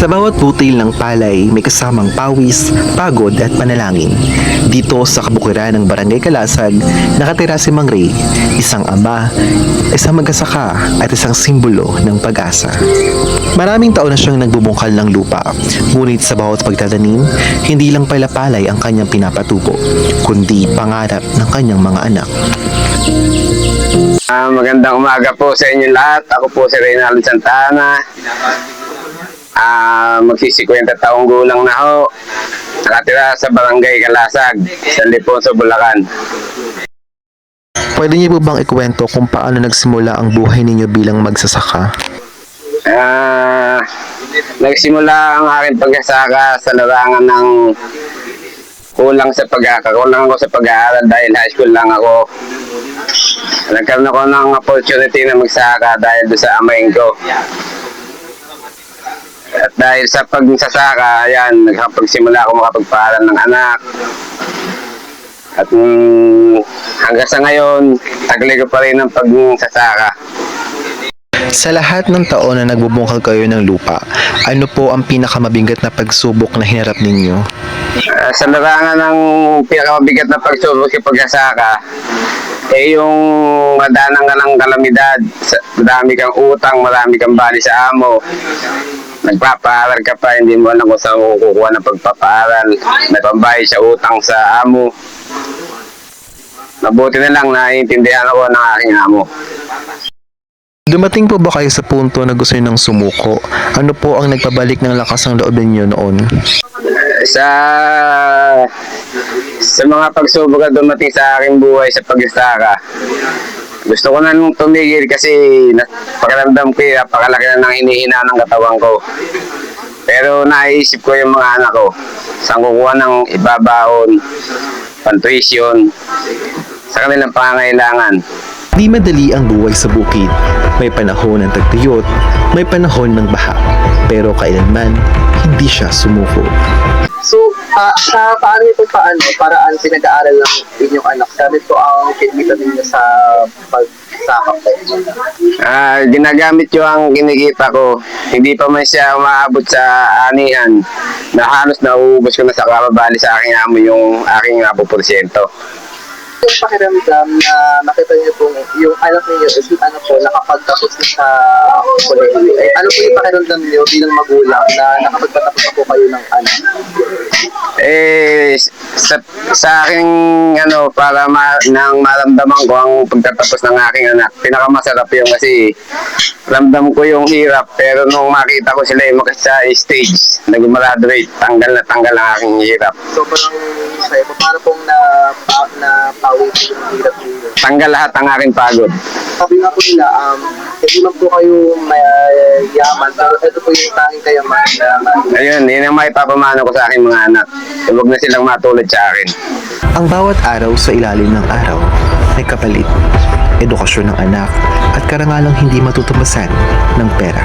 Sa bawat butil ng palay, may kasamang pawis, pagod at panalangin. Dito sa kabukiran ng Barangay Kalasag, nakatira si Mang Ray, isang ama, isang mag-asaka at isang simbolo ng pag-asa. Maraming taon na siyang nagbubungkal ng lupa, ngunit sa bawat pagtatanim, hindi lang pala palay ang kanyang pinapatubo, kundi pangarap ng kanyang mga anak. Magandang umaga po sa inyo lahat. Ako po si Reynaldo Santana. Magsisi-50 taong gulang na ho. Nakatira sa Barangay Kalasag, San Liponso, Bulacan. Pwede niyo po bang ikwento kung paano nagsimula ang buhay ninyo bilang magsasaka? Nagsimula ang aking pagsasaka sa larangan ng kulang ako sa pag-aaral dahil high school lang ako. Nagkaroon ako ng opportunity na magsaka dahil doon sa amayin ko. At dahil sa pagsasaka, ayan, nagpagsimula ako makapagpaaral ng anak. At hanggang sa ngayon, taglay ko pa rin ang pagsasaka. Sa lahat ng taon na nagbubungkal kayo ng lupa, ano po ang pinakamabigat na pagsubok na hinarap ninyo? Sa larangan ng pinakamabigat na pagsubok sa pagsasaka, yung madalang ka ng kalamidad, marami kang utang, marami kang bali sa amo. Nagpapaaral ka pa, hindi mo alam kung saan kukuha ng pagpapaaral. May pambayad sa utang sa amo. Mabuti na lang naiintindihan ako ng aking amo. Dumating po ba kayo sa punto na gusto niyo ng sumuko? Ano po ang nagpabalik ng lakas ng loob niyo noon? Sa mga pagsubok na dumating sa aking buhay sa pagsasaka, gusto ko na nung tumigil kasi pakiramdam ko napakalaki na ng hinihina ng katawan ko. Pero naisip ko yung mga anak ko, saan kukuha ng ibabaon, pantuition, sa kanilang pangangailangan. Di madali ang buhay sa bukid. May panahon ng tagtuyot, may panahon ng baha. Pero kailanman, hindi siya sumuko. So, paano ito paraan pinag-aaral ng inyong anak? Gamit po ang kinikita ninyo sa pagsakap. Ginagamit yung ang kinikita ko. Hindi pa man siya umaabot sa anihan na halos nauubos ko na sa kababali sa aking amo yung aking porsyento. Yung pakiramdam na makita niyo po yung anak ninyo is nakapagtapos na sa kolehiyo. Ano po yung pakiramdam niyo bilang magulang na nakapagpatapos na po kayo ng anak? Sa aking para nang maramdaman ko ang pagtatapos ng aking anak, pinakamasarap yung kasi ramdam ko yung hirap, pero nung makita ko sila yung sa stage, nag-graduate, tanggal na tanggal ang aking hirap. Sobrang saya po, para pong napawin yung hirap niyo. Tanggal lahat ang aking pagod. Sabi nga po nila, hindi lang po kayo mayaman, pero ito po yung tanging kayaman. Ayun, yun ang maipapamana ko sa aking mga anak. Huwag na silang matulad sa akin. Ang bawat araw sa ilalim ng araw ay kapalit, edukasyon ng anak at karangalang hindi matutumbasan ng pera.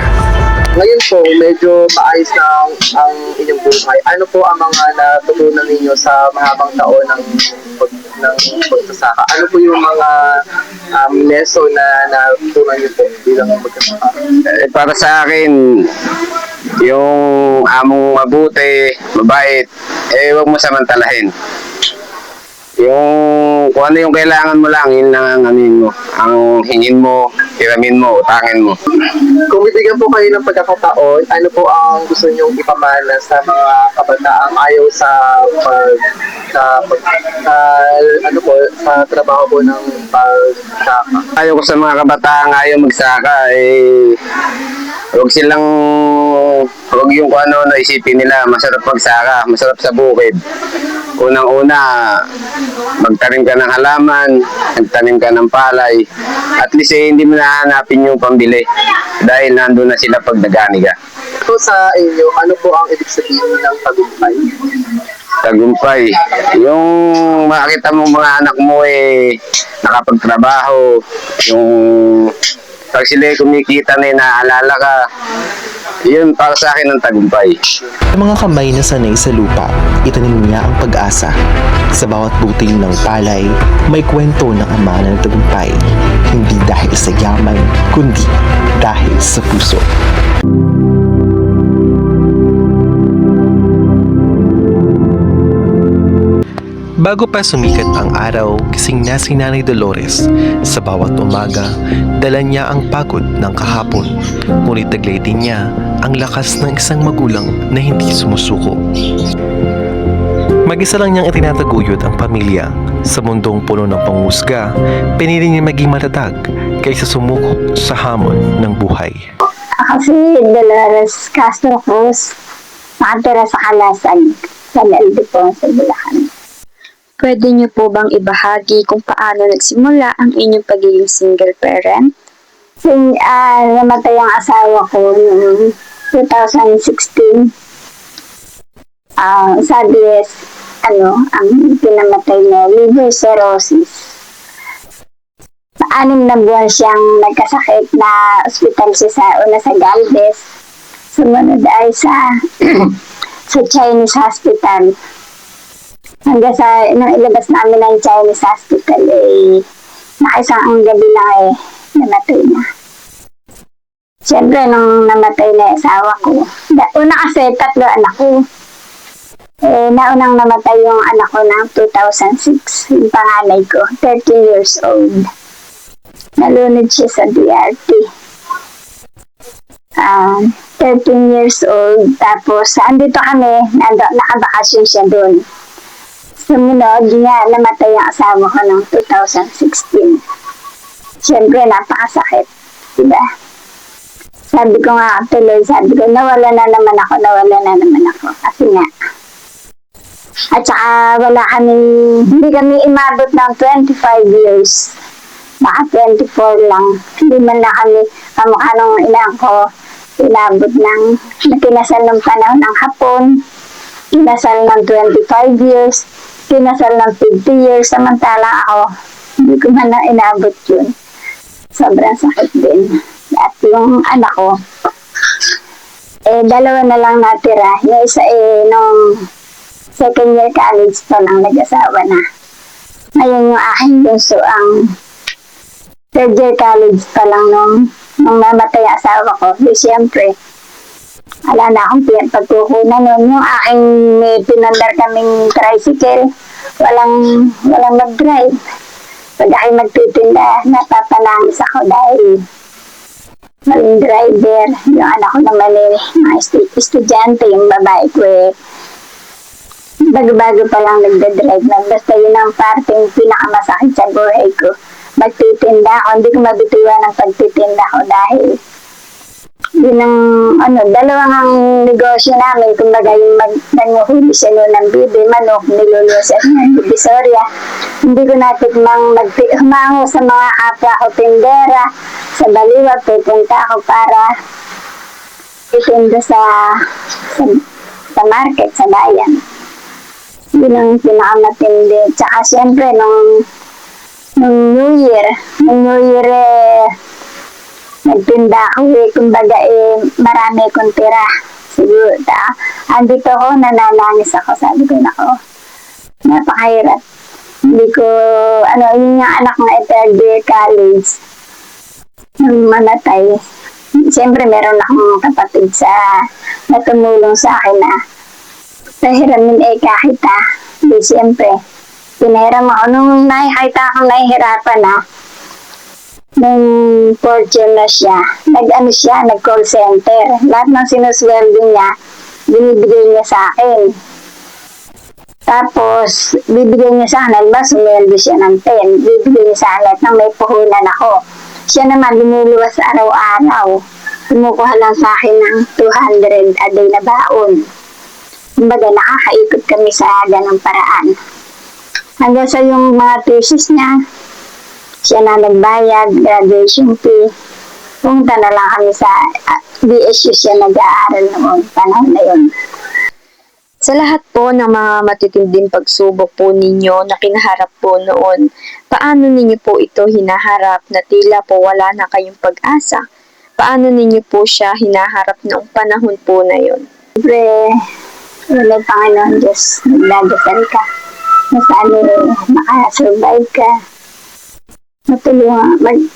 Ngayon po, medyo maayos na ang inyong buhay. Ano po ang mga natutunan ninyo sa mahabang taon ng pagsasaka? Ano po yung mga lesson na natutunan niyo po bilang magsasaka? Para sa akin, yung among mabuti, mabait, huwag mo samantalahin. Kung ano yung kailangan mo lang, yun lang ang amin mo. Ang hingin mo, tiramin mo, utangin mo. Kung bibigyan po kayo ng pagkakataon, ano po ang gusto nyong ipamana sa mga kabataang ayaw sa trabaho po ng pagsaka? Ayaw ko sa mga kabataan ayaw magsaka, huwag yung kung ano isipin nila, masarap magsaka, masarap sa bukid. Unang-una, magtanim ka ng halaman, magtanim ka ng palay, at least hindi mo nahanapin yung pambili dahil nandun na sila pag nagani ka. So sa inyo, ano po ang ibig sabihin ng tagumpay? Tagumpay, yung makakita mo mga anak mo nakapagtrabaho, yung pag sila kumikita na inaalala ka, yun para sa akin ang tagumpay. Sa mga kamay na sanay sa lupa, itanim niya ang pag-asa. Sa bawat butil ng palay, may kwento ng ama na nagtagumpay. Hindi dahil sa yaman, kundi dahil sa puso. Bago pa sumikat ang araw, gising na si Nanay Dolores. Sa bawat umaga, dala niya ang pagod ng kahapon. Ngunit taglay din niya ang lakas ng isang magulang na hindi sumusuko. Mag-isa lang niyang itinataguyod ang pamilya. Sa mundong puno ng pangusga, pinili niya maging matatag kaysa sumuko sa hamon ng buhay. Ako si Dolores Castro Cruz, nakatira sa Kalasag, sa Aldepon, sa Bulacan. Pwede niyo po bang ibahagi kung paano nagsimula ang inyong pagiging single parent? Namatay ang asawa ko noong 2016. Sabi ang pinamatay niya, liver cirrhosis. 6 na buwan siyang nagkasakit na ospital siya una sa Galvez. Sumunod ay sa Chinese Hospital. Hanggang sa, nung ilabas namin ng Chinese Hospital, nakaisang ang gabi lang namatay na. Siyempre, nung namatay na asawa ko, una kasi 3 anak ko. Naunang namatay yung anak ko ng 2006, yung panganay ko, 13 years old. Nalunod siya sa DRT. 13 years old, tapos andito kami, nakabakasyon siya doon. Sumunod nga, namatay ang asawa ko noong 2016. Siyempre, napakasakit. Diba? Sabi ko, nawala na naman ako. Kasi nga. At saka, hindi kami imabot ng 25 years. Baka 24 lang. Hindi man na kami, kamukha nung inang ko, inabot ng, nakinasal ng panahon ng hapon, kinasal ng 25 years, kinasal ng 50 years, samantala ako, hindi ko man na inabot yun. Sobrang sakit din. At yung anak ko, 2 na lang natira. Yung isa nung second year college pa lang nag-asawa na. Ngayon yung aking bunso ang 3rd year college pa lang nung namatay ang asawa ko. Siyempre, wala na akong pagkukunan nun. Yung aking may pinandar kaming tricycle, walang mag-drive. Pag aking magtitinda, napapanangis ako dahil walang driver. Yung anak ko naman mga estudyante, yung babae ko bago-bago pa lang nagda-drive na. Basta yun ang parting pinakamasakit sa buhay ko. Magtitinda ako, hindi ko mabitiwan ang pagtitinda ko dahil yun ang, dalawang ang negosyo namin. Kumbaga yung nanguhuli siya noon ng bibi, manok, nilulusa ng Divisoria. Hindi ko natikmang humango sa mga kapwa ko tindera. Sa Baliwag, pupunta ako para itinda sa market, sa bayan. Yun ang pinakamatindi. Tsaka siyempre, nung New Year, nagtinda ako kumbaga marami kong tira. Siguro, andito ako, nananangis ako. Sabi ko, napakahirap. Hindi ko, yun yung anak ng 3rd year college. Nung mamatay, siyempre meron akong kapatid na tumulong sa akin na pahiramin kahit Hindi, siyempre, pinahiram ako. Nung nakikita akong nahihirapan nung 4th year na siya, nag-call center. Lahat ng sinusweldo niya, binibigay niya sa akin. Tapos, bibigay niya sa akin, sumweldo siya ng 10. Bibigay niya sa akin nang may puhunan ako. Siya naman, lumuluwas araw-araw. Kumukuha lang sa akin ng 200 a day na baon. Kumbaga, nakakaikot kami sa ganang paraan. Hanggang sa yung mga thesis niya, siya na nagbayad, graduation fee. Punta na lang kami sa BSU siya nag-aaral noon, panahon na yun. Sa lahat po ng mga matitinding pagsubok po ninyo na kinaharap po noon, paano ninyo po ito hinaharap na tila po wala na kayong pag-asa? Paano ninyo po siya hinaharap noong panahon po na yun? Siyempre, wala Panginoon Diyos, nagdadasal ka. Na saan makasurvive ka. Matulungan,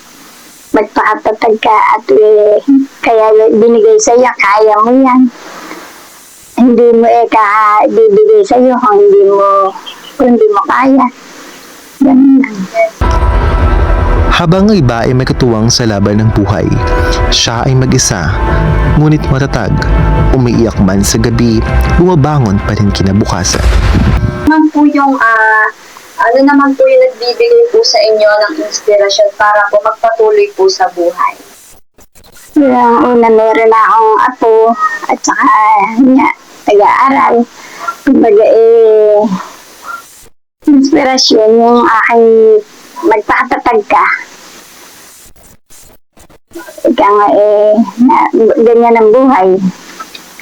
magpakatatag ka at kaya binigay sa iyo, kaya mo yan. Hindi mo bibigay sa iyo kung hindi mo kung di mo kaya. Ganun lang. Habang ang iba ay may katuwang sa laban ng buhay, siya ay mag-isa, ngunit matatag, umiiyak man sa gabi, bumabangon pa rin kinabukasan. Naman po yung, ano naman po yung nagbibigay po sa inyo ng inspirasyon para po magpatuloy po sa buhay? Yung una, meron akong apo at saka nga, nag-aaral. Kumbaga inspirasyon yung aking magpakatatag ka. Ika nga ganyan ang buhay.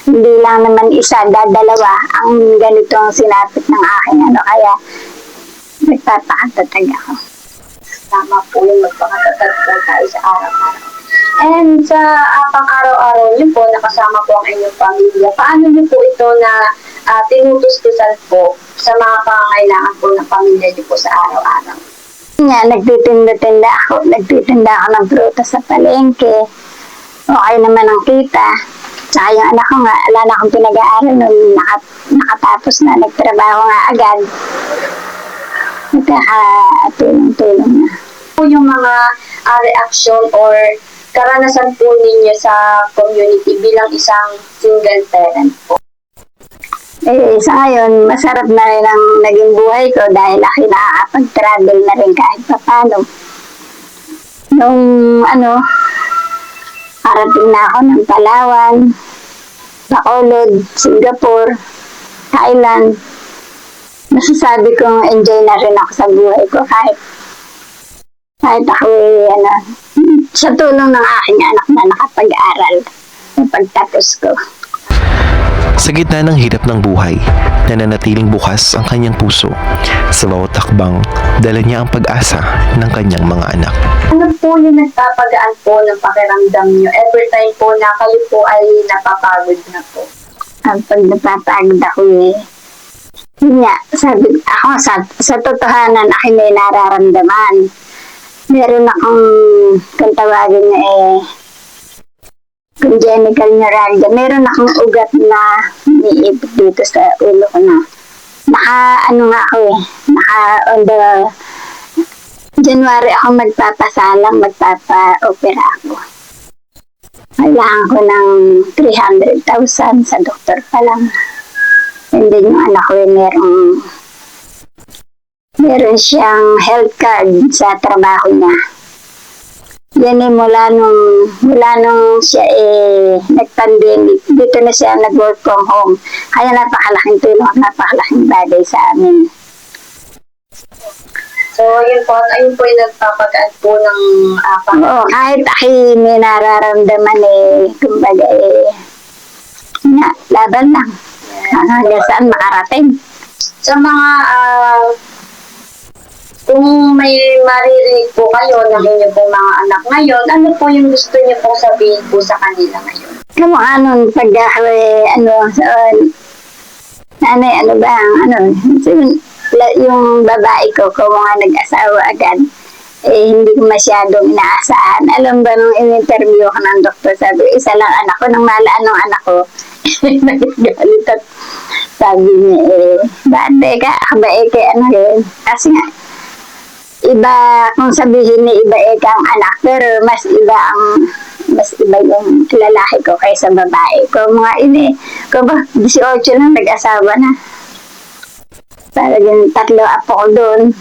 Hindi lang naman isa, dadalawa ang ganitong sinapit ng aking kaya nagpapakatatag ako. Tama po yung magpakatatag po tayo sa araw-araw. And sa pang-araw-araw niyo po, nakasama po ang inyong pamilya. Paano niyo po ito na tinutustusan po sa mga pangangailangan po ng pamilya niyo po sa araw-araw? Nga, nagtitinda ako ng prutas sa palengke. Okay naman ang kita. Tsaka yung anak ko nga, wala na akong pinag-aaral nun, nakatapos na, nagtrabaho nga agad. Nagkakatulong-tulong na. Po yung mga reaksyon or karanasan po ninyo sa community bilang isang single parent po? Sa ngayon, masarap na rin ang naging buhay ko dahil ako nakakapag-travel na rin kahit papano. Nung parating na ako ng Palawan, Bacolod, Singapore, Thailand. Masasabi kong enjoy na rin ako sa buhay ko kahit ako sa tulong ng aking anak na nakapag-aral sa pagtapos ko. Sa gitna ng hirap ng buhay, nananatiling bukas ang kanyang puso. Sa bawat takbang, dala niya ang pag-asa ng kanyang mga anak. Ano po yung nagpapagaan po ng pakiramdam niyo every time po na kayo po ay napapagod na po? Pag napapagod ako yun nga, sabi ako, sa totohanan, akin may nararamdaman. Meron akong, kung tawagin na congenital neuralgia. Meron akong ugat na niipit dito sa ulo ko na. On the January ako magpapasalang, magpapa-opera ako. Kailangan ko ng 300,000 sa doktor pa lang. And then yung anak ko meron siyang health card sa trabaho niya. Yan mula nung siya nag-pandemic, dito na siya nag-work from home. Kaya napakalaking tulong at napakalaking bagay sa amin. So, yun po, ayun po yung nagpapagaan po ng Oo, kahit ako may nararamdaman kumbaga laban lang. Hanggang saan makarating. Sa mga, kung may maririnig po kayo ng inyong pong mga anak ngayon, ano po yung gusto niyo pong sabihin po sa kanila ngayon? Kamukha nun, pag yung babae ko, kung mga nag-asawa agad, hindi ko masyadong inaasahan. Alam ba, nung in-interview ko ng doktor, sabi, isa lang anak ko, nang malaan ng anak ko, nagagalit at sabi niya, ba't ka, kasi nga, iba, kung sabihin ni iba kang anak, pero mas iba yung lalaki ko kaysa babae ko. Kung ba, 18 lang nag-asawa na. Parang 3 apo ko doon.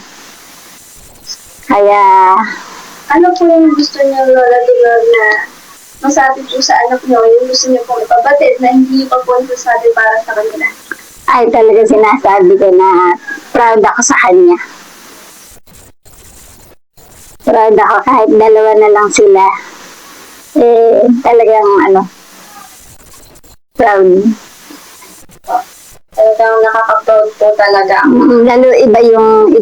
Kaya, Ano po yung gusto niyo, Lola Dolor, na masabi po sa anak niyo, yung gusto niyo pong ipabatid na hindi pa po masabi para sa kanila? ay talaga sinasabi ko na proud ako sa kanya. Proud ako kahit dalawa na lang sila. Talagang proud. Talagang nakaka-proud po talaga. Lalo iba yung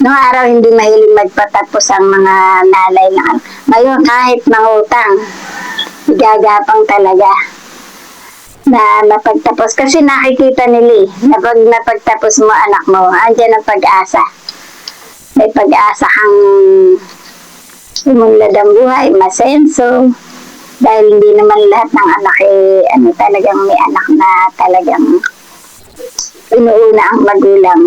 noong araw hindi mahilig magpatapos ang mga nanay na. Ngayon kahit mangutang, gagapang talaga na napagtapos. Kasi nakikita nila na pag napagtapos mo anak mo, andyan ang pag-asa. May pag-asa kang umunlad ang buhay, masenso. Dahil hindi naman lahat ng anak talagang may anak na talagang inuuna ang magulang.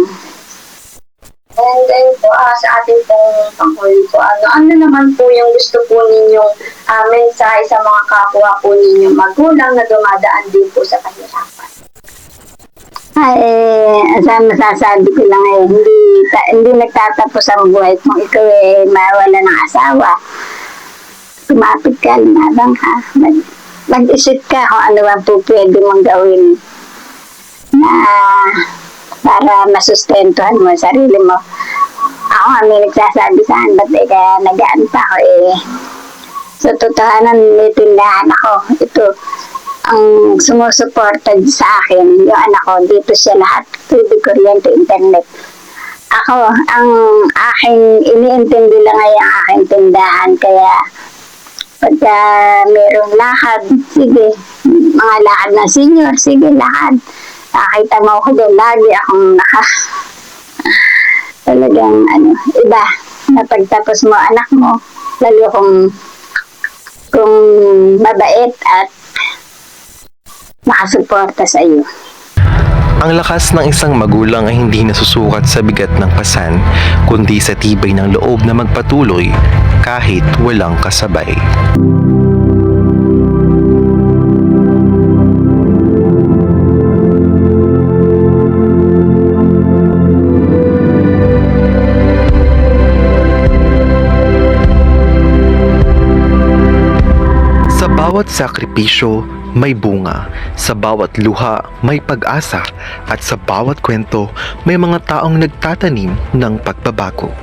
And then po, sa ating pong panghuli po, ano naman po yung gusto po ninyong mensahe sa mga kapwa po ninyong magulang na dumadaan din po sa kahirapan? Saan masasabi ko lang hindi nagtatapos ang buhay kung ikaw mawala ng asawa. Kumapit ka, lumabang ka. Mag-isip ka kung ano ba po pwede mong gawin na para masustentuhan mo ang sarili mo. Ako nga may nagsasabi sa akin, ba't kaya nagaan pa ako So, totohanan, may tindahan ako. Ito, ang sumusuporta sa akin, yung anak ko, dito siya lahat, tubig, kuryente, internet. Ako, ang aking iniintindi lang ay ang aking tindahan, kaya pagka mayroong lakad, sige, mga lakad ng senior, sige, lakad. Nakakita mo ko doon, lagi akong talagang iba, na pagtapos mo anak mo, lalo kung mabait at makasuporta sa iyo. Ang lakas ng isang magulang ay hindi nasusukat sa bigat ng pasan, kundi sa tibay ng loob na magpatuloy kahit walang kasabay. Sa bawat sakripisyo, may bunga. Sa bawat luha, may pag-asa. At sa bawat kwento, may mga taong nagtatanim ng pagbabago.